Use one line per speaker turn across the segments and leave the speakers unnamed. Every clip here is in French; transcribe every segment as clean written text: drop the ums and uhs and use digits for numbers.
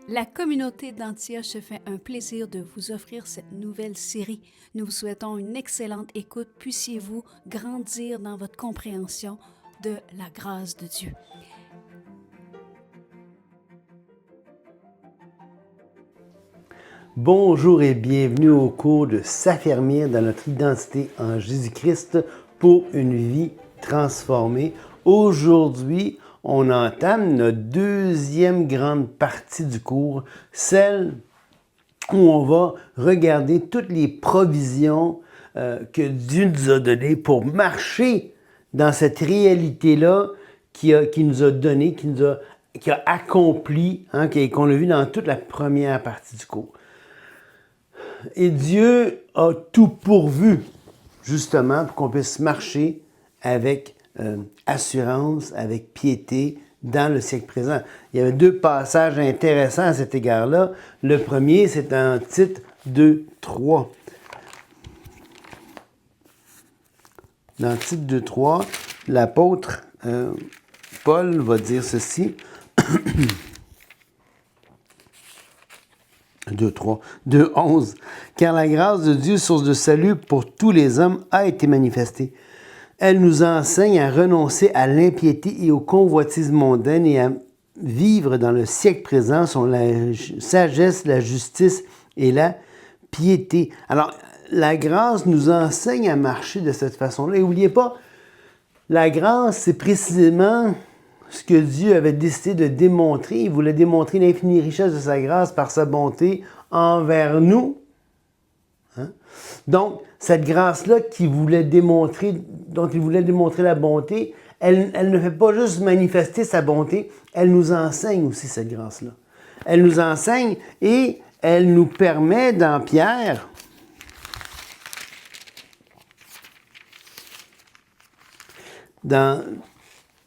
La communauté d'Antioche se fait un plaisir de vous offrir cette nouvelle série. Nous vous souhaitons une excellente écoute. Puissiez-vous grandir dans votre compréhension de la grâce de Dieu.
Bonjour et bienvenue au cours de S'affermir dans notre identité en Jésus-Christ pour une vie transformée. Aujourd'hui, on entame notre deuxième grande partie du cours, celle où on va regarder toutes les provisions que Dieu nous a données pour marcher dans cette réalité-là qui nous a donné, qui a accompli, qu'on a vu dans toute la première partie du cours. Et Dieu a tout pourvu, justement, pour qu'on puisse marcher avec assurance, avec piété dans le siècle présent. Il y avait deux passages intéressants à cet égard-là. Le premier, c'est en Tite 2:3. Dans Tite 2:3, l'apôtre Paul va dire ceci. 2:11. Car la grâce de Dieu, source de salut pour tous les hommes, a été manifestée. Elle nous enseigne à renoncer à l'impiété et aux convoitises mondaines et à vivre dans le siècle présent selon la sagesse, la justice et la piété. Alors, la grâce nous enseigne à marcher de cette façon-là. Et n'oubliez pas, la grâce, c'est précisément ce que Dieu avait décidé de démontrer. Il voulait démontrer l'infinie richesse de sa grâce par sa bonté envers nous. Donc, cette grâce-là dont il voulait démontrer la bonté, elle ne fait pas juste manifester sa bonté, elle nous enseigne aussi cette grâce-là. Elle nous enseigne et elle nous permet, dans Pierre, dans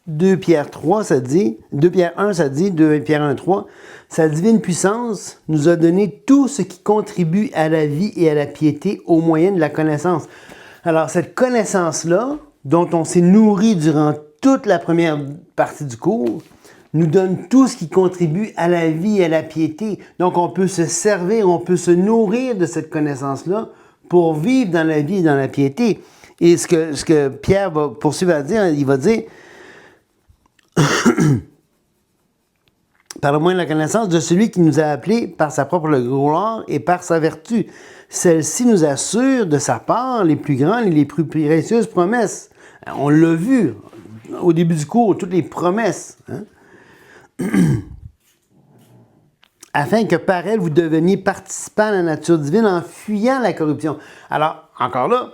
2 Pierre 3, ça dit, 2 Pierre 1, ça dit, 2 Pierre 1, 3, sa divine puissance nous a donné tout ce qui contribue à la vie et à la piété au moyen de la connaissance. Alors, cette connaissance-là, dont on s'est nourri durant toute la première partie du cours, nous donne tout ce qui contribue à la vie et à la piété. Donc, on peut se servir, on peut se nourrir de cette connaissance-là pour vivre dans la vie et dans la piété. Et ce que Pierre va poursuivre à dire, il va dire par le moyen de la connaissance de celui qui nous a appelés par sa propre gloire et par sa vertu. Celle-ci nous assure de sa part les plus grandes et les plus précieuses promesses. On l'a vu au début du cours, toutes les promesses. Afin que par elle, vous deveniez participants à la nature divine en fuyant la corruption. Alors, encore là,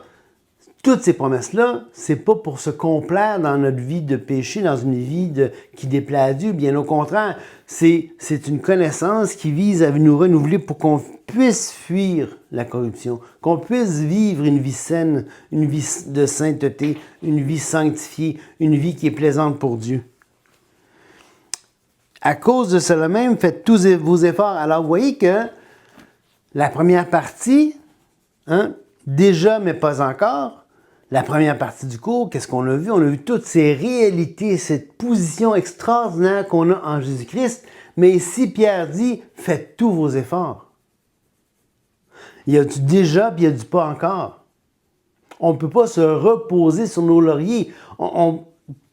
toutes ces promesses-là, c'est pas pour se complaire dans notre vie de péché, dans une vie qui déplaît à Dieu. Bien au contraire, c'est une connaissance qui vise à nous renouveler pour qu'on puisse fuir la corruption, qu'on puisse vivre une vie saine, une vie de sainteté, une vie sanctifiée, une vie qui est plaisante pour Dieu. À cause de cela même, faites tous vos efforts. Alors, vous voyez que la première partie, déjà mais pas encore, la première partie du cours, qu'est-ce qu'on a vu? On a vu toutes ces réalités, cette position extraordinaire qu'on a en Jésus-Christ. Mais ici, Pierre dit, faites tous vos efforts. Il y a du déjà, puis il y a du pas encore. On ne peut pas se reposer sur nos lauriers.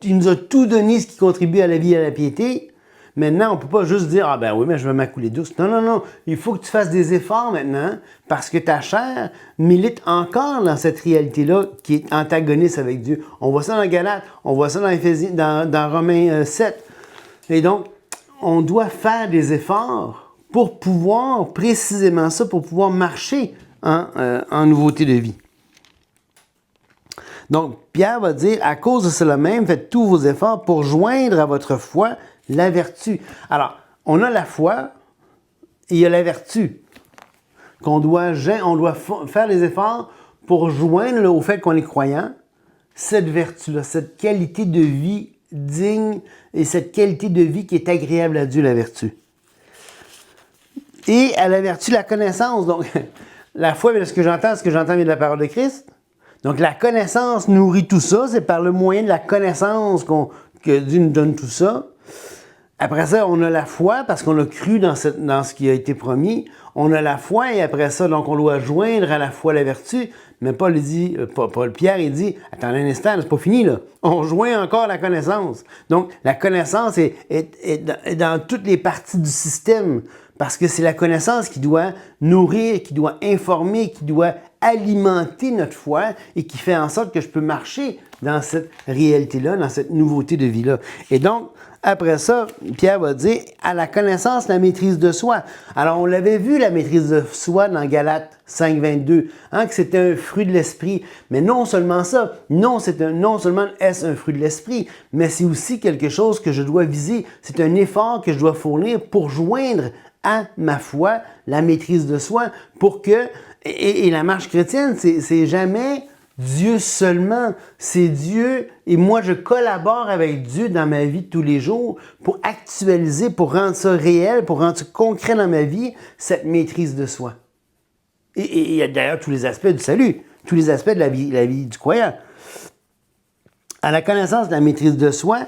Il nous a tout donné ce qui contribue à la vie et à la piété. Maintenant, on ne peut pas juste dire « Ah ben oui, mais je vais m'accouler douce ». Non, non, non. Il faut que tu fasses des efforts maintenant parce que ta chair milite encore dans cette réalité-là qui est antagoniste avec Dieu. On voit ça dans Galates, on voit ça dans Romains 7. Et donc, on doit faire des efforts pour pouvoir, précisément ça, pour pouvoir marcher en nouveauté de vie. Donc, Pierre va dire « À cause de cela même, faites tous vos efforts pour joindre à votre foi la vertu. » Alors, on a la foi et il y a la vertu. On doit faire les efforts pour joindre au fait qu'on est croyant, cette vertu-là, cette qualité de vie digne et cette qualité de vie qui est agréable à Dieu, la vertu. Et à la vertu, la connaissance. Donc, la foi, ce que j'entends vient de la parole de Christ. Donc, la connaissance nourrit tout ça. C'est par le moyen de la connaissance que Dieu nous donne tout ça. Après ça, on a la foi parce qu'on a cru dans ce qui a été promis. On a la foi et après ça, donc on doit joindre à la foi la vertu. Mais Pierre, il dit, attends un instant, c'est pas fini là. On joint encore la connaissance. Donc, la connaissance est dans toutes les parties du système parce que c'est la connaissance qui doit nourrir, qui doit informer, qui doit alimenter notre foi et qui fait en sorte que je peux marcher dans cette réalité-là, dans cette nouveauté de vie-là. Et donc, après ça, Pierre va dire, à la connaissance, la maîtrise de soi. Alors, on l'avait vu, la maîtrise de soi dans Galates 5, 22, que c'était un fruit de l'esprit. Mais non seulement ça, non seulement est-ce un fruit de l'esprit, mais c'est aussi quelque chose que je dois viser. C'est un effort que je dois fournir pour joindre à ma foi la maîtrise de soi pour que, et la marche chrétienne, c'est jamais Dieu seulement, c'est Dieu et moi je collabore avec Dieu dans ma vie de tous les jours pour actualiser, pour rendre ça réel, pour rendre ça concret dans ma vie, cette maîtrise de soi. Et il y a d'ailleurs tous les aspects du salut, tous les aspects de la vie du croyant. À la connaissance de la maîtrise de soi,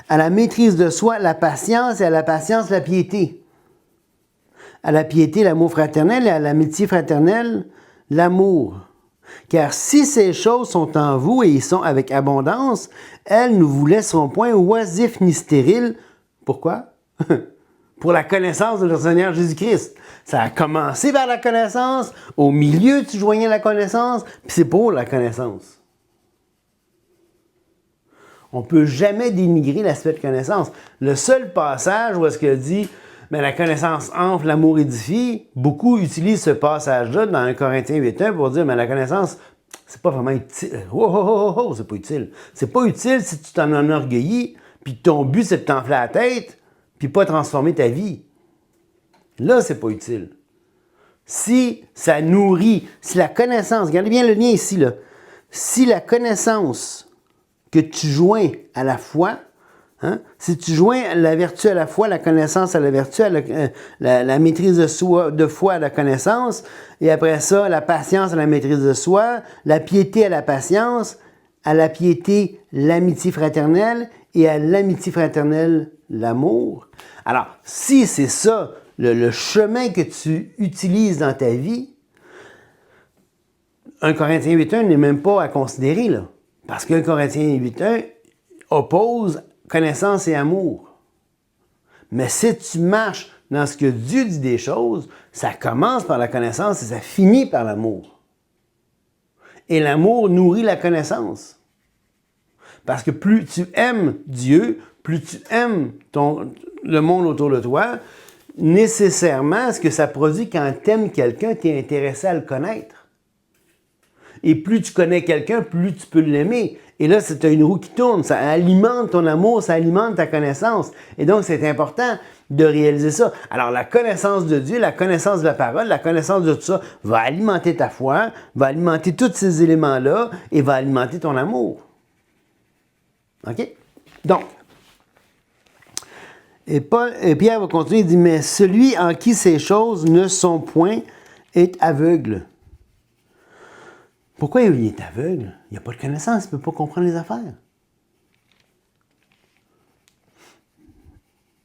à la maîtrise de soi, la patience et à la patience, la piété. À la piété, l'amour fraternel et à l'amitié fraternelle, l'amour. Car si ces choses sont en vous et y sont avec abondance, elles ne vous laisseront point oisifs ni stériles. Pourquoi? Pour la connaissance de notre Seigneur Jésus-Christ. Ça a commencé par la connaissance, au milieu tu joignais la connaissance, puis c'est pour la connaissance. On ne peut jamais dénigrer l'aspect de connaissance. Le seul passage où est-ce qu'il dit mais la connaissance enfle, l'amour édifie. Beaucoup utilisent ce passage-là dans 1 Corinthiens 8.1 pour dire, mais la connaissance, c'est pas vraiment utile. C'est pas utile. C'est pas utile si tu t'en enorgueillis, puis ton but, c'est de t'enfler la tête, puis pas transformer ta vie. Là, c'est pas utile. Si ça nourrit, si la connaissance, regardez bien le lien ici, là. Si la connaissance que tu joins à la foi, si tu joins la vertu à la foi, la connaissance à la vertu, à la maîtrise de foi à la connaissance, et après ça, la patience à la maîtrise de soi, la piété à la piété, l'amitié fraternelle, et à l'amitié fraternelle, l'amour. Alors, si c'est ça, le chemin que tu utilises dans ta vie, 1 Corinthiens 8.1 n'est même pas à considérer, là. Parce que 1 Corinthiens 8.1 oppose connaissance et amour. Mais si tu marches dans ce que Dieu dit des choses, ça commence par la connaissance et ça finit par l'amour. Et l'amour nourrit la connaissance. Parce que plus tu aimes Dieu, plus tu aimes le monde autour de toi, nécessairement, ce que ça produit quand tu aimes quelqu'un, tu es intéressé à le connaître. Et plus tu connais quelqu'un, plus tu peux l'aimer. Et là, c'est une roue qui tourne. Ça alimente ton amour, ça alimente ta connaissance. Et donc, c'est important de réaliser ça. Alors, la connaissance de Dieu, la connaissance de la parole, la connaissance de tout ça va alimenter ta foi, va alimenter tous ces éléments-là et va alimenter ton amour. OK? Donc, et Pierre va continuer, il dit, mais celui en qui ces choses ne sont point est aveugle. Pourquoi il est aveugle? Il n'a pas de connaissance, il ne peut pas comprendre les affaires.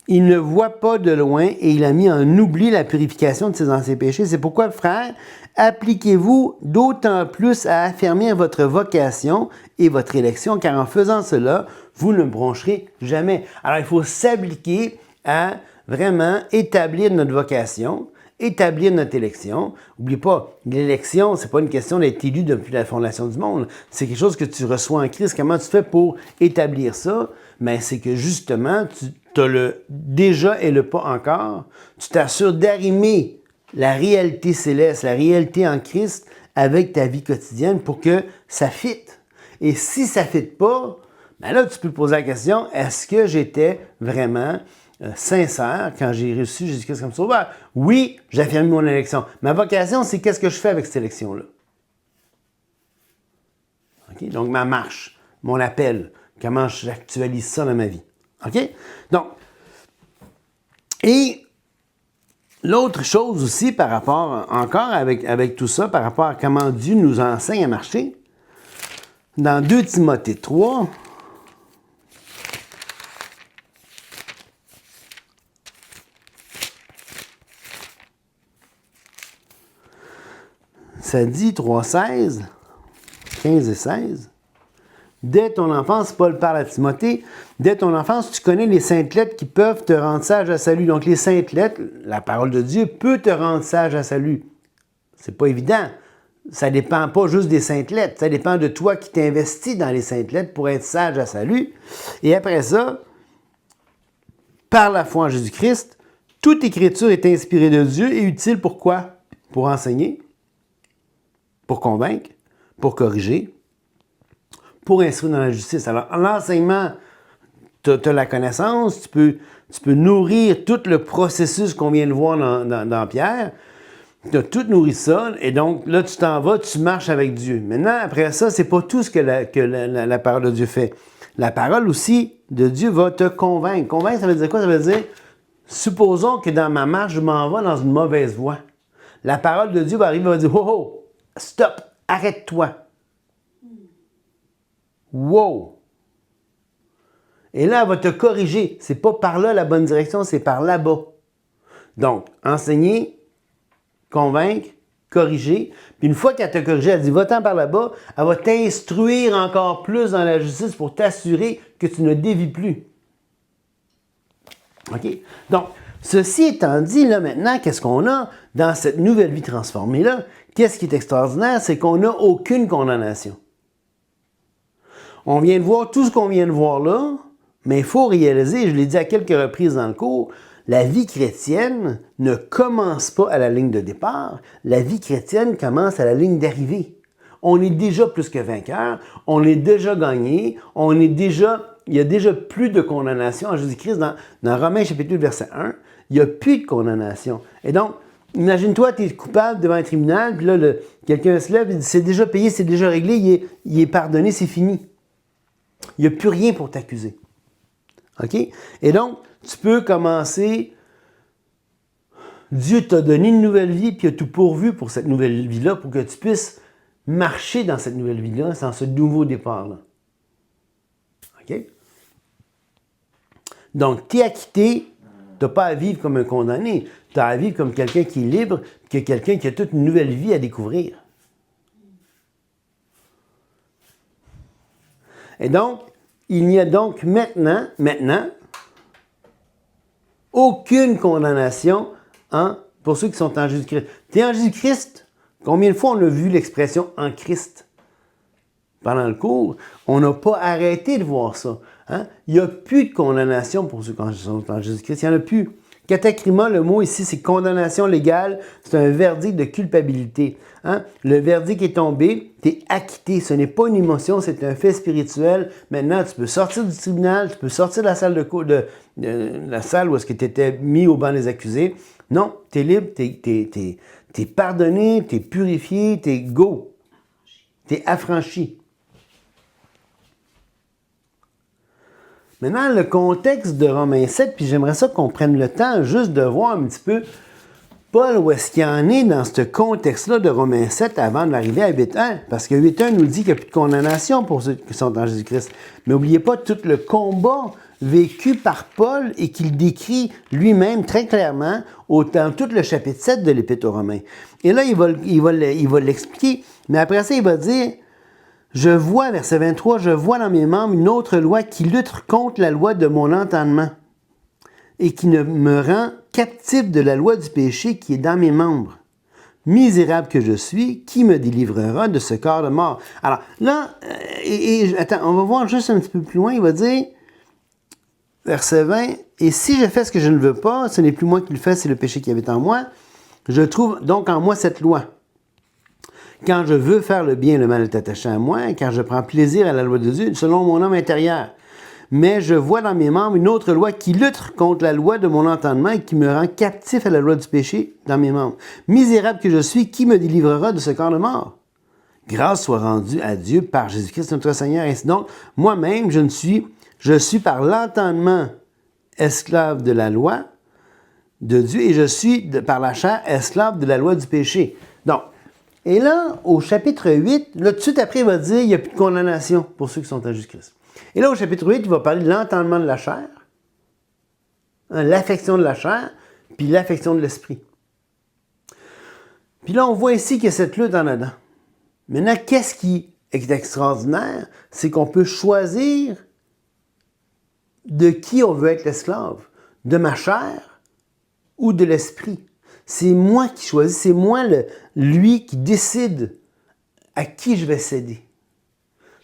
Il ne voit pas de loin et il a mis en oubli la purification de ses anciens péchés. C'est pourquoi, frères, appliquez-vous d'autant plus à affermir votre vocation et votre élection, car en faisant cela, vous ne broncherez jamais. Alors, il faut s'appliquer à vraiment établir notre vocation, établir notre élection. N'oublie pas, l'élection, c'est pas une question d'être élu depuis la fondation du monde. C'est quelque chose que tu reçois en Christ. Comment tu fais pour établir ça? Mais c'est que justement, tu as le déjà et le pas encore. Tu t'assures d'arrimer la réalité céleste, la réalité en Christ avec ta vie quotidienne pour que ça fitte. Et si ça ne fitte pas, ben là, tu peux te poser la question, est-ce que j'étais vraiment sincère quand j'ai reçu Jésus-Christ comme sauveur? Oui, j'ai affirmé mon élection. Ma vocation, c'est qu'est-ce que je fais avec cette élection-là? Okay? Donc, ma marche, mon appel, comment j'actualise ça dans ma vie. OK? Donc, et l'autre chose aussi par rapport, encore avec tout ça, par rapport à comment Dieu nous enseigne à marcher, dans 2 Timothée 3, ça dit 3,16, 15 et 16. Dès ton enfance, Paul parle à Timothée, dès ton enfance, tu connais les saintes lettres qui peuvent te rendre sage à salut. Donc les saintes lettres, la parole de Dieu peut te rendre sage à salut. C'est pas évident. Ça ne dépend pas juste des saintes lettres. Ça dépend de toi qui t'investis dans les saintes lettres pour être sage à salut. Et après ça, par la foi en Jésus-Christ, toute écriture est inspirée de Dieu et utile pour quoi? Pour enseigner, pour convaincre, pour corriger, pour instruire dans la justice. Alors, l'enseignement, tu as la connaissance, tu peux nourrir tout le processus qu'on vient de voir dans Pierre. Tu as tout nourri ça, et donc là, tu t'en vas, tu marches avec Dieu. Maintenant, après ça, c'est pas tout ce que la parole de Dieu fait. La parole aussi de Dieu va te convaincre. Convaincre, ça veut dire quoi? Ça veut dire, supposons que dans ma marche, je m'en vais dans une mauvaise voie. La parole de Dieu va arriver et va dire, oh, oh, stop, arrête-toi. Wow! Et là, elle va te corriger. C'est pas par là la bonne direction, c'est par là-bas. Donc, enseigner, convaincre, corriger. Puis une fois qu'elle t'a corrigé, elle dit, va-t'en par là-bas. Elle va t'instruire encore plus dans la justice pour t'assurer que tu ne dévies plus. OK? Donc, ceci étant dit, là, maintenant, qu'est-ce qu'on a dans cette nouvelle vie transformée-là? Qu'est-ce qui est extraordinaire? C'est qu'on n'a aucune condamnation. On vient de voir tout ce qu'on vient de voir là, mais il faut réaliser, je l'ai dit à quelques reprises dans le cours, la vie chrétienne ne commence pas à la ligne de départ, la vie chrétienne commence à la ligne d'arrivée. On est déjà plus que vainqueur, on est déjà gagné, il y a déjà plus de condamnation en Jésus-Christ. Dans Romains chapitre 8, verset 1, il n'y a plus de condamnation. Et donc, imagine-toi, tu es coupable devant un tribunal, puis là, quelqu'un se lève et dit, c'est déjà payé, c'est déjà réglé, il est pardonné, c'est fini. Il n'y a plus rien pour t'accuser. OK? Et donc, tu peux commencer. Dieu t'a donné une nouvelle vie, puis il a tout pourvu pour cette nouvelle vie-là, pour que tu puisses marcher dans cette nouvelle vie-là, dans ce nouveau départ-là. OK? Donc, tu es acquitté, tu n'as pas à vivre comme un condamné, tu as à vivre comme quelqu'un qui est libre, que quelqu'un qui a toute une nouvelle vie à découvrir. Et donc, il n'y a donc maintenant, aucune condamnation pour ceux qui sont en Jésus-Christ. Tu es en Jésus-Christ? Combien de fois on a vu l'expression « en Christ » pendant le cours? On n'a pas arrêté de voir ça. Hein? Il n'y a plus de condamnation pour ceux qui sont en Jésus-Christ. Il n'y en a plus. Katakrima, le mot ici, c'est condamnation légale. C'est un verdict de culpabilité. Hein? Le verdict est tombé, tu es acquitté. Ce n'est pas une émotion, c'est un fait spirituel. Maintenant, tu peux sortir du tribunal, tu peux sortir de la salle de la salle où est-ce que tu étais mis au banc des accusés. Non, tu es libre, tu es pardonné, tu es purifié, tu es go. Tu es affranchi. Maintenant, le contexte de Romains 7, puis j'aimerais ça qu'on prenne le temps juste de voir un petit peu Paul, où est-ce qu'il en est dans ce contexte-là de Romains 7 avant d'arriver à 8.1? Parce que 8.1 nous dit qu'il n'y a plus de condamnation pour ceux qui sont en Jésus-Christ. Mais n'oubliez pas tout le combat vécu par Paul et qu'il décrit lui-même très clairement dans tout le chapitre 7 de l'Épître aux Romains. Et là, il va l'expliquer, mais après ça, il va dire, je vois, verset 23, je vois dans mes membres une autre loi qui lutte contre la loi de mon entendement et qui ne me rend captif de la loi du péché qui est dans mes membres. Misérable que je suis, qui me délivrera de ce corps de mort? Alors là, attends, on va voir juste un petit peu plus loin, il va dire, verset 20, et si je fais ce que je ne veux pas, ce n'est plus moi qui le fais, c'est le péché qui habite en moi. Je trouve donc en moi cette loi. Quand je veux faire le bien, le mal est attaché à moi, car je prends plaisir à la loi de Dieu, selon mon homme intérieur. Mais je vois dans mes membres une autre loi qui lutte contre la loi de mon entendement et qui me rend captif à la loi du péché dans mes membres. Misérable que je suis, qui me délivrera de ce corps de mort? Grâce soit rendue à Dieu par Jésus-Christ notre Seigneur. Ainsi donc, moi-même, je suis par l'entendement esclave de la loi de Dieu et je suis par la chair esclave de la loi du péché. Donc, et là, au chapitre 8, là, tout de suite après, il va dire qu'il n'y a plus de condamnation pour ceux qui sont en Jésus-Christ. Et là, au chapitre 8, il va parler de l'entendement de la chair, l'affection de la chair, puis l'affection de l'esprit. Puis là, on voit ici qu'il y a cette lutte en dedans. Maintenant, qu'est-ce qui est extraordinaire? C'est qu'on peut choisir de qui on veut être l'esclave. De ma chair ou de l'esprit. C'est moi qui choisis, c'est moi lui qui décide à qui je vais céder.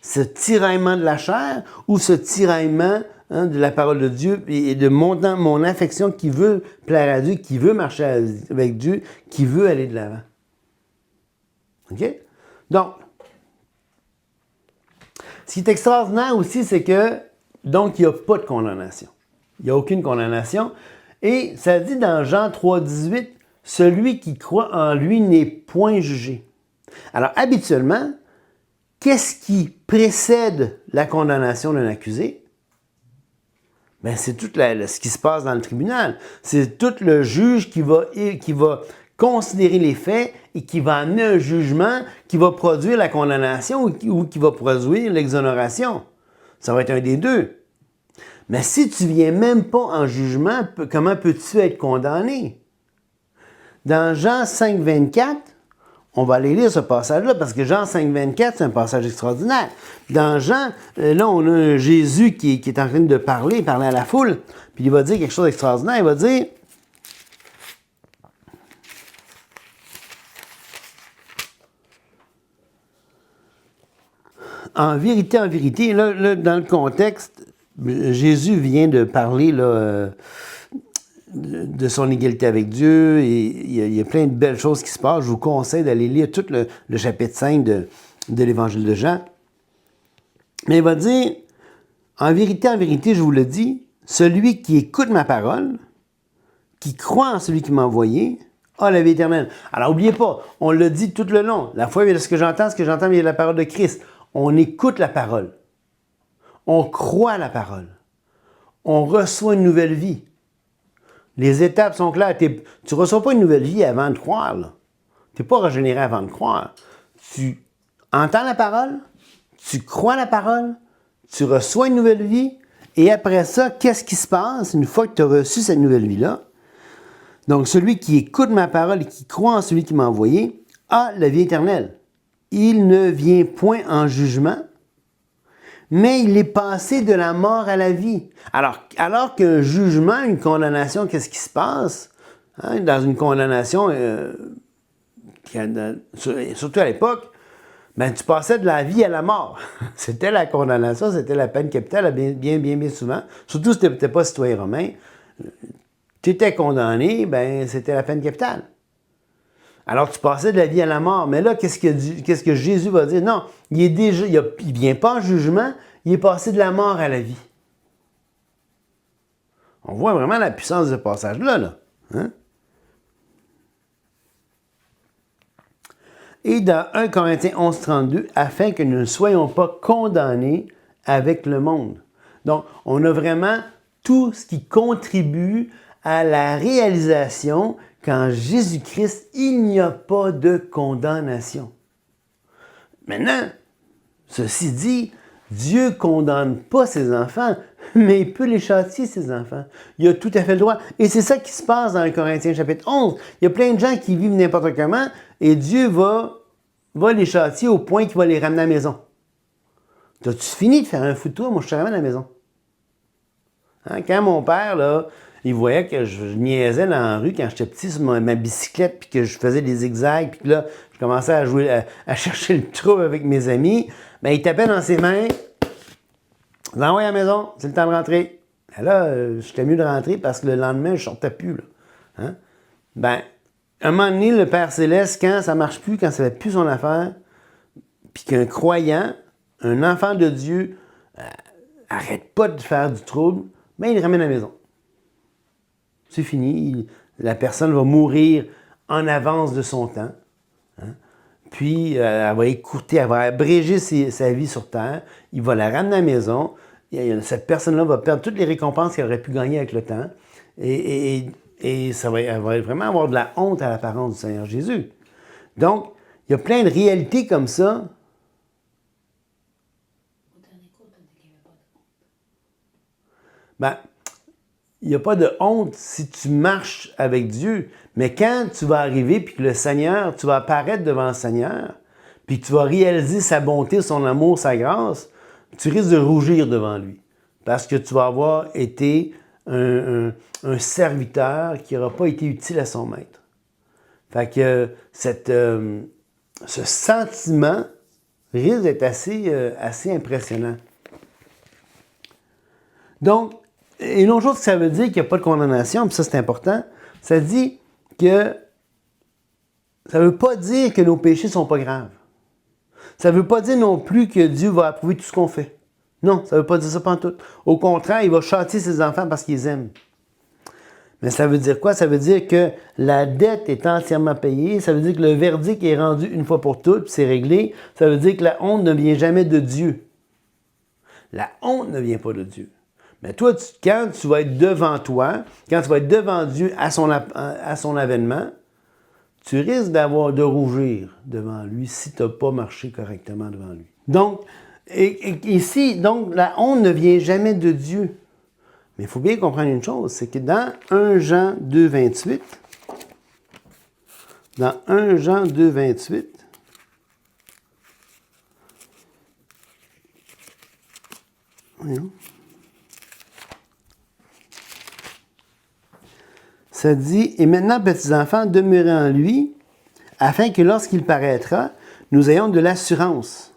Ce tiraillement de la chair ou ce tiraillement de la parole de Dieu et de mon affection qui veut plaire à Dieu, qui veut marcher avec Dieu, qui veut aller de l'avant. OK? Donc, ce qui est extraordinaire aussi, c'est que, donc, il n'y a pas de condamnation. Il n'y a aucune condamnation. Et ça dit dans Jean 3, 18, « Celui qui croit en lui n'est point jugé. » Alors, habituellement, qu'est-ce qui précède la condamnation d'un accusé? Bien, c'est tout ce qui se passe dans le tribunal. C'est tout le juge qui va considérer les faits et qui va amener un jugement qui va produire la condamnation ou qui va produire l'exonération. Ça va être un des deux. Mais si tu ne viens même pas en jugement, comment peux-tu être condamné? Dans Jean 5, 24, on va aller lire ce passage-là, parce que Jean 5, 24, c'est un passage extraordinaire. Dans Jean, là, on a Jésus qui est en train de parler à la foule, puis il va dire quelque chose d'extraordinaire. Il va dire, en vérité, là, dans le contexte, Jésus vient de parler là, de son égalité avec Dieu, et il y a plein de belles choses qui se passent. Je vous conseille d'aller lire tout le chapitre 5 de l'Évangile de Jean. Mais il va dire, en vérité, je vous le dis, celui qui écoute ma parole, qui croit en celui qui m'a envoyé, a la vie éternelle. Alors, n'oubliez pas, on l'a dit tout le long. La foi vient de ce que j'entends vient de la parole de Christ. On écoute la parole. On croit à la parole. On reçoit une nouvelle vie. Les étapes sont claires. Tu ne reçois pas une nouvelle vie avant de croire. Tu n'es pas régénéré avant de croire. Tu entends la parole, tu crois la parole, tu reçois une nouvelle vie, et après ça, qu'est-ce qui se passe une fois que tu as reçu cette nouvelle vie-là? Donc, celui qui écoute ma parole et qui croit en celui qui m'a envoyé a la vie éternelle. Il ne vient point en jugement, mais il est passé de la mort à la vie. Alors qu'un jugement, une condamnation, qu'est-ce qui se passe? Dans une condamnation, surtout à l'époque, ben, tu passais de la vie à la mort. C'était la condamnation, c'était la peine capitale, bien souvent. Surtout si tu n'étais pas citoyen romain. Tu étais condamné, ben, c'était la peine capitale. Alors, tu passais de la vie à la mort. Mais là, qu'est-ce que Jésus va dire? Non, il ne vient pas en jugement, il est passé de la mort à la vie. On voit vraiment la puissance de ce passage-là. Là. Hein? Et dans 1 Corinthiens 11, 32, afin que nous ne soyons pas condamnés avec le monde. Donc, on a vraiment tout ce qui contribue à la réalisation qu'en Jésus-Christ, il n'y a pas de condamnation. Maintenant, ceci dit, Dieu ne condamne pas ses enfants, mais il peut les châtier, ses enfants. Il a tout à fait le droit. Et c'est ça qui se passe dans 1 Corinthiens chapitre 11. Il y a plein de gens qui vivent n'importe comment, et Dieu va les châtier au point qu'il va les ramener à la maison. T'as-tu fini de faire un fou de toi? Moi, je te ramène à la maison. Hein? Quand mon père, là, il voyait que je niaisais dans la rue quand j'étais petit sur ma bicyclette, puis que je faisais des zigzags, puis que là, je commençais à jouer, à chercher le trouble avec mes amis, bien, il tapait dans ses mains. Je l'envoie à la maison, c'est le temps de rentrer. Et là, j'étais mieux de rentrer parce que le lendemain, je ne sortais plus. Là. Hein? Ben, à un moment donné, le Père Céleste, quand ça ne marche plus, quand ça ne fait plus son affaire, puis qu'un croyant, un enfant de Dieu, arrête pas de faire du trouble, ben, il le ramène à la maison. C'est fini. La personne va mourir en avance de son temps. Hein? Puis, elle va écouter, elle va abréger sa vie sur Terre. Il va la ramener à la maison. Cette personne-là va perdre toutes les récompenses qu'elle aurait pu gagner avec le temps. Et elle va vraiment avoir de la honte à l'apparence du Seigneur Jésus. Donc, il y a plein de réalités comme ça. Ben, il n'y a pas de honte si tu marches avec Dieu, Mais quand tu vas arriver, puis que le Seigneur, tu vas apparaître devant le Seigneur, puis que tu vas réaliser sa bonté, son amour, sa grâce, tu risques de rougir devant lui. Parce que tu vas avoir été un serviteur qui n'aura pas été utile à son maître. Fait que ce sentiment risque d'être assez impressionnant. Donc, une autre chose que ça veut dire qu'il n'y a pas de condamnation, puis ça c'est important, ça dit que ça ne veut pas dire que nos péchés ne sont pas graves. Ça ne veut pas dire non plus que Dieu va approuver tout ce qu'on fait. Non, ça ne veut pas dire ça pantoute. Au contraire, il va châtier ses enfants parce qu'il les aime. Mais ça veut dire quoi? Ça veut dire que la dette est entièrement payée. Ça veut dire que le verdict est rendu une fois pour toutes, puis c'est réglé. Ça veut dire que la honte ne vient jamais de Dieu. La honte ne vient pas de Dieu. Mais toi, quand tu vas être devant toi, quand tu vas être devant Dieu à son avènement, tu risques de rougir devant lui si tu n'as pas marché correctement devant lui. Donc, ici, donc, la honte ne vient jamais de Dieu. Mais il faut bien comprendre une chose, c'est que dans 1 Jean 2, 28, dans 1 Jean 2, 28, voyons, ça dit, « Et maintenant, petits enfants, demeurez en lui, afin que lorsqu'il paraîtra, nous ayons de l'assurance.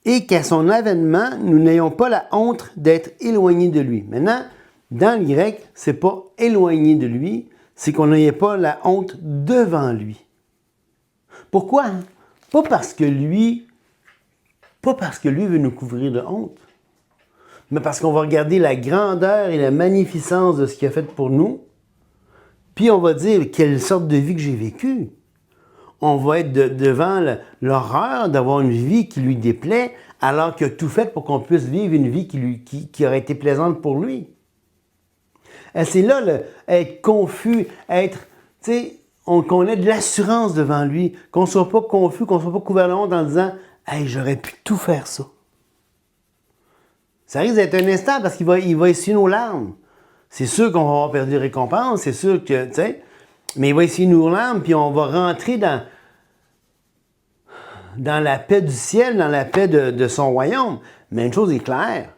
Et qu'à son avènement, nous n'ayons pas la honte d'être éloignés de lui. » Maintenant, dans le grec, c'est pas éloigné de lui, c'est qu'on n'ayait pas la honte devant lui. Pourquoi? Pas parce que lui veut nous couvrir de honte, mais parce qu'on va regarder la grandeur et la magnificence de ce qu'il a fait pour nous, puis on va dire quelle sorte de vie que j'ai vécue. On va être devant l'horreur d'avoir une vie qui lui déplaît, alors qu'il a tout fait pour qu'on puisse vivre une vie qui aurait été plaisante pour lui. Et c'est là, être confus, tu sais, qu'on ait de l'assurance devant lui, qu'on ne soit pas confus, qu'on ne soit pas couvert de honte en disant « Hey, j'aurais pu tout faire ça. » Ça risque d'être un instant parce qu'il va essuyer nos larmes. C'est sûr qu'on va avoir perdu récompense, c'est sûr que, tu sais, mais il va essuyer nos larmes, puis on va rentrer dans la paix du ciel, dans la paix de son royaume. Mais une chose est claire,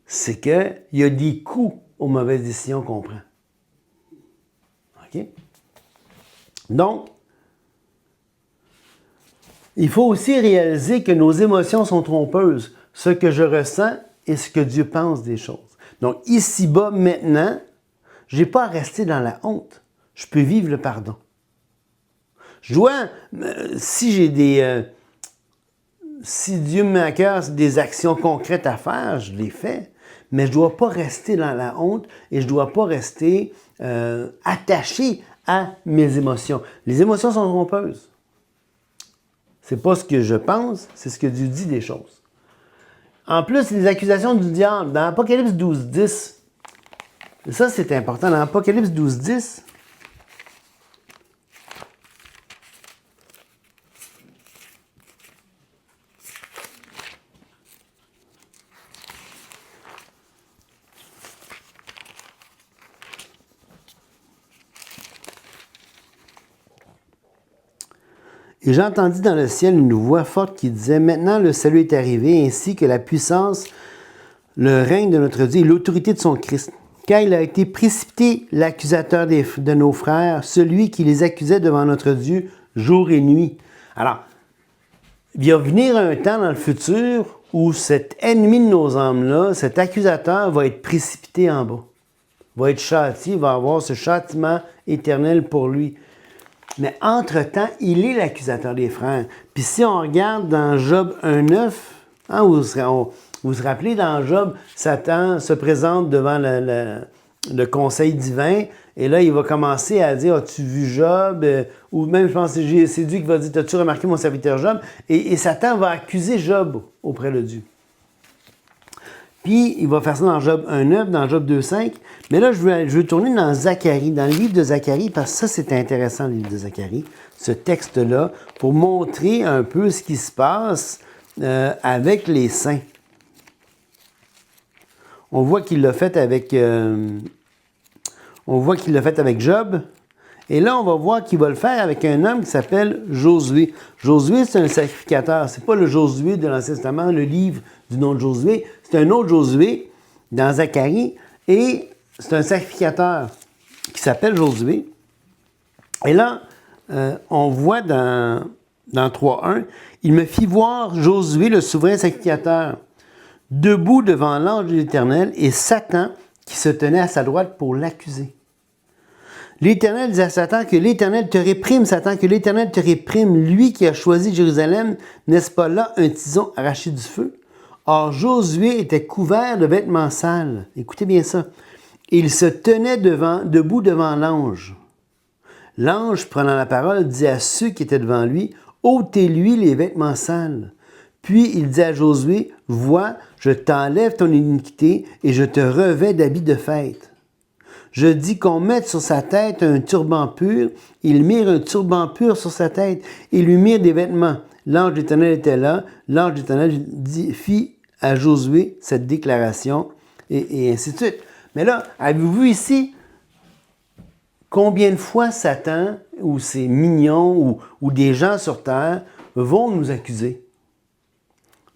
c'est qu'il y a des coûts aux mauvaises décisions qu'on prend. OK? Donc, il faut aussi réaliser que nos émotions sont trompeuses. Ce que je ressens et ce que Dieu pense des choses. Donc, ici-bas, maintenant, je n'ai pas à rester dans la honte. Je peux vivre le pardon. Je dois, si Dieu me met à cœur des actions concrètes à faire, je les fais. Mais je ne dois pas rester dans la honte et je ne dois pas rester attaché à mes émotions. Les émotions sont trompeuses. Ce n'est pas ce que je pense, c'est ce que Dieu dit des choses. En plus, les accusations du diable, dans Apocalypse 12, 10, ça c'est important, dans Apocalypse 12, 10, et j'entendis dans le ciel une voix forte qui disait « Maintenant le salut est arrivé, ainsi que la puissance, le règne de notre Dieu et l'autorité de son Christ. Car il a été précipité l'accusateur de nos frères, celui qui les accusait devant notre Dieu jour et nuit. » Alors, il va venir un temps dans le futur où cet ennemi de nos âmes-là, cet accusateur va être précipité en bas, va être châtié, va avoir ce châtiment éternel pour lui. Mais entre-temps, il est l'accusateur des frères. Puis si on regarde dans Job 1.9, hein, vous vous rappelez, dans Job, Satan se présente devant le conseil divin, et là, il va commencer à dire « As-tu vu Job? » Ou même, je pense que c'est Dieu qui va dire « As-tu remarqué mon serviteur Job? » Et Satan va accuser Job auprès de Dieu. Puis, il va faire ça dans Job 1.9, dans Job 2.5. Mais là, je veux tourner dans Zacharie, dans le livre de Zacharie, parce que ça, c'est intéressant, le livre de Zacharie, ce texte-là, pour montrer un peu ce qui se passe avec les saints. On voit qu'il l'a fait avec... On voit qu'il l'a fait avec Job. Et là, on va voir qu'il va le faire avec un homme qui s'appelle Josué. Josué, c'est un sacrificateur. Ce n'est pas le Josué de l'Ancien Testament, le livre du nom de Josué. C'est un autre Josué dans Zacharie. Et c'est un sacrificateur qui s'appelle Josué. Et là, on voit dans 3.1, « Il me fit voir Josué, le souverain sacrificateur, debout devant l'ange de l'Éternel et Satan qui se tenait à sa droite pour l'accuser. L'Éternel disait à Satan que l'Éternel te réprime, Satan, que l'Éternel te réprime, lui qui a choisi Jérusalem, n'est-ce pas là un tison arraché du feu? Or Josué était couvert de vêtements sales. » Écoutez bien ça. « Il se tenait debout devant l'ange. L'ange, prenant la parole, dit à ceux qui étaient devant lui, « ôtez-lui les vêtements sales. » Puis il dit à Josué, « Vois, je t'enlève ton iniquité et je te revêts d'habits de fête. » Je dis qu'on mette sur sa tête un turban pur. Ils mirent un turban pur sur sa tête et lui mirent des vêtements. L'ange d'Éternel était là. L'ange d'Éternel fit à Josué cette déclaration et ainsi de suite. Mais là, avez-vous vu ici combien de fois Satan ou ses mignons ou des gens sur terre vont nous accuser?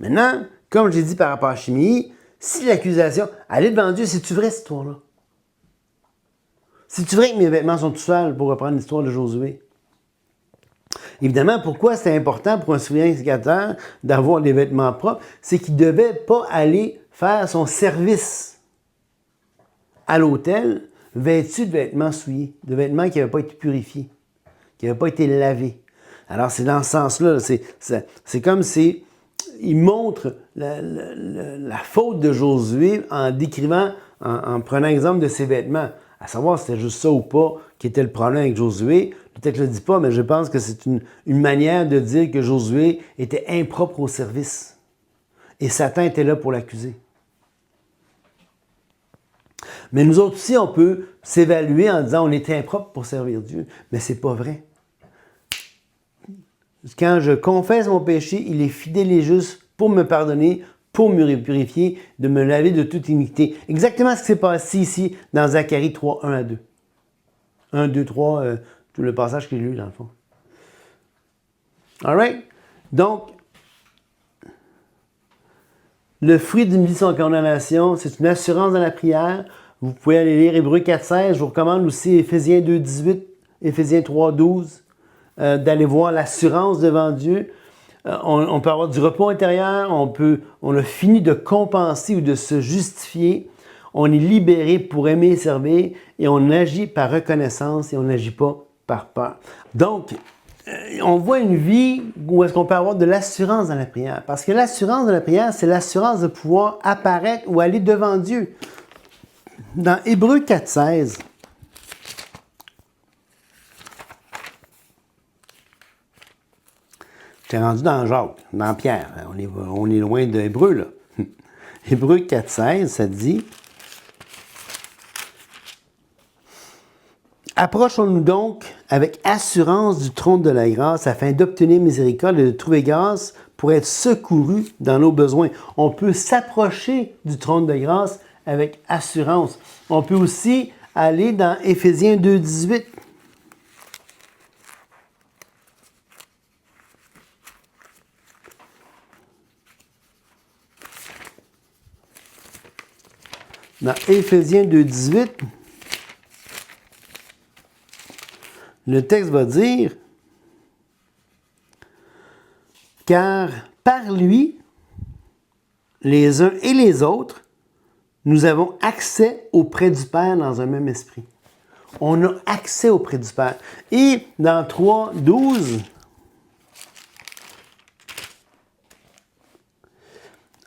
Maintenant, comme j'ai dit par rapport à Chiméi, si l'accusation, elle est devant Dieu, c'est-tu vrai cette histoire-là? C'est-tu vrai que mes vêtements sont tout sales, pour reprendre l'histoire de Josué? Évidemment, pourquoi c'est important pour un souverain sacrificateur d'avoir des vêtements propres? C'est qu'il ne devait pas aller faire son service à l'autel vêtu de vêtements souillés, de vêtements qui n'avaient pas été purifiés, qui n'avaient pas été lavés. Alors, c'est dans ce sens-là. C'est comme si il montre la faute de Josué en décrivant, en prenant exemple de ses vêtements. À savoir si c'était juste ça ou pas qui était le problème avec Josué. Le texte ne le dit pas, mais je pense que c'est une manière de dire que Josué était impropre au service. Et Satan était là pour l'accuser. Mais nous autres aussi, on peut s'évaluer en disant on était impropre pour servir Dieu. Mais ce n'est pas vrai. Quand je confesse mon péché, il est fidèle et juste pour me pardonner, pour me purifier, de me laver de toute iniquité. Exactement ce qui s'est passé ici dans Zacharie 3, 1 à 2. 1, 2, 3, tout le passage que j'ai lu dans le fond. All right? Donc, le fruit d'une vie sans condamnation, c'est une assurance dans la prière. Vous pouvez aller lire Hébreux 4, 16. Je vous recommande aussi Éphésiens 2, 18, Éphésiens 3, 12, d'aller voir l'assurance devant Dieu. On peut avoir du repos intérieur, on a fini de compenser ou de se justifier, on est libéré pour aimer et servir, et on agit par reconnaissance et on n'agit pas par peur. Donc, on voit une vie où est-ce qu'on peut avoir de l'assurance dans la prière. Parce que l'assurance dans la prière, c'est l'assurance de pouvoir apparaître ou aller devant Dieu. Dans Hébreux 4, 16, j'étais rendu dans Jacques, dans Pierre. On est loin de Hébreux, là. Hébreux 4, 16, ça dit « Approchons-nous donc avec assurance du trône de la grâce afin d'obtenir miséricorde et de trouver grâce pour être secourus dans nos besoins. » On peut s'approcher du trône de grâce avec assurance. On peut aussi aller dans Éphésiens 2, 18. Dans Éphésiens 2, 18, le texte va dire « Car par lui, les uns et les autres, nous avons accès auprès du Père dans un même esprit. » On a accès auprès du Père. Et dans 3, 12,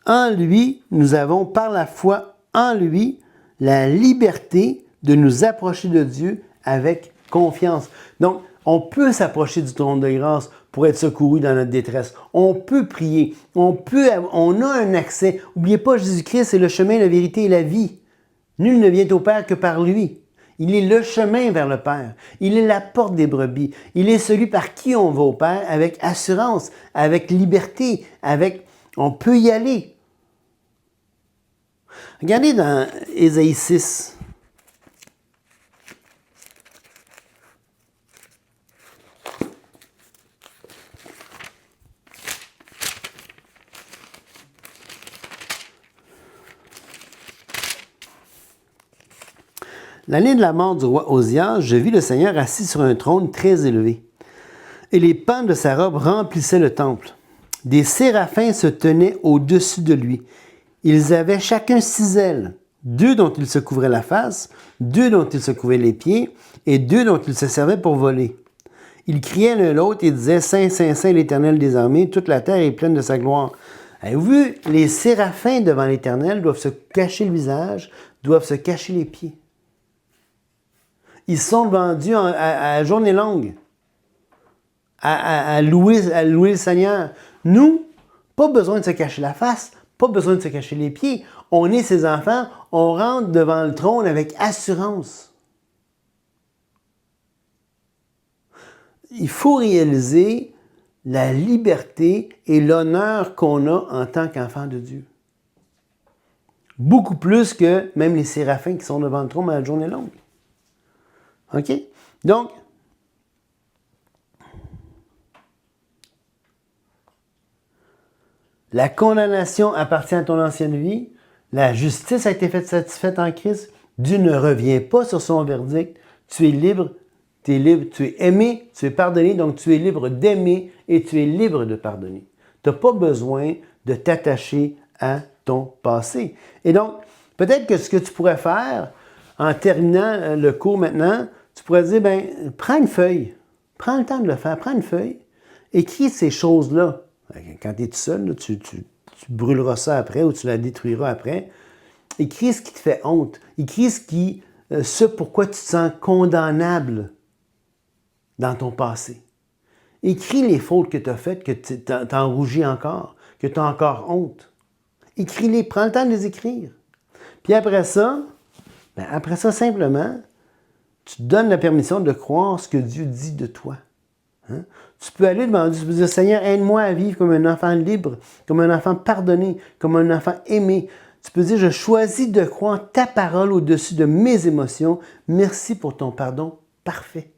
en lui, nous avons par la foi en lui la liberté de nous approcher de Dieu avec confiance. Donc, on peut s'approcher du trône de grâce pour être secouru dans notre détresse. On peut prier. On a un accès. N'oubliez pas, Jésus-Christ, c'est le chemin, la vérité et la vie. Nul ne vient au Père que par lui. Il est le chemin vers le Père. Il est la porte des brebis. Il est celui par qui on va au Père avec assurance, avec liberté, on peut y aller. Regardez dans Ésaïe 6. L'année de la mort du roi Osias, je vis le Seigneur assis sur un trône très élevé. Et les pans de sa robe remplissaient le temple. Des séraphins se tenaient au-dessus de lui. Ils avaient chacun 6 ailes, 2 dont ils se couvraient la face, 2 dont ils se couvraient les pieds, et 2 dont ils se servaient pour voler. Ils criaient l'un l'autre et disaient « Saint, Saint, Saint, l'Éternel des armées, toute la terre est pleine de sa gloire. » Avez-vous vu, les séraphins devant l'Éternel doivent se cacher le visage, doivent se cacher les pieds. Ils sont devant Dieu à journée longue, à louer le Seigneur. Nous, pas besoin de se cacher la face, pas besoin de se cacher les pieds. On est ses enfants, on rentre devant le trône avec assurance. Il faut réaliser la liberté et l'honneur qu'on a en tant qu'enfant de Dieu. Beaucoup plus que même les séraphins qui sont devant le trône à la journée longue. OK? Donc, la condamnation appartient à ton ancienne vie. La justice a été faite satisfaite en Christ. Dieu ne revient pas sur son verdict. Tu es libre, tu es aimé, tu es pardonné, donc tu es libre d'aimer et tu es libre de pardonner. Tu n'as pas besoin de t'attacher à ton passé. Et donc, peut-être que ce que tu pourrais faire en terminant le cours maintenant, tu pourrais dire, bien, prends une feuille, prends le temps de le faire, prends une feuille, écris ces choses-là. Quand tu es tout seul, là, tu brûleras ça après ou tu la détruiras après. Écris ce qui te fait honte. Écris ce pourquoi tu te sens condamnable dans ton passé. Écris les fautes que tu as faites, que tu t'en rougis encore, que tu as encore honte. Écris-les, prends le temps de les écrire. Puis après ça, simplement, tu te donnes la permission de croire ce que Dieu dit de toi. Hein? Tu peux aller devant Dieu, tu peux dire, Seigneur, aide-moi à vivre comme un enfant libre, comme un enfant pardonné, comme un enfant aimé. Tu peux dire, je choisis de croire ta parole au-dessus de mes émotions. Merci pour ton pardon parfait.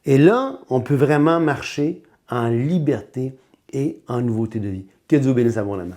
Et là, on peut vraiment marcher en liberté et en nouveauté de vie. Que Dieu bénisse abondamment.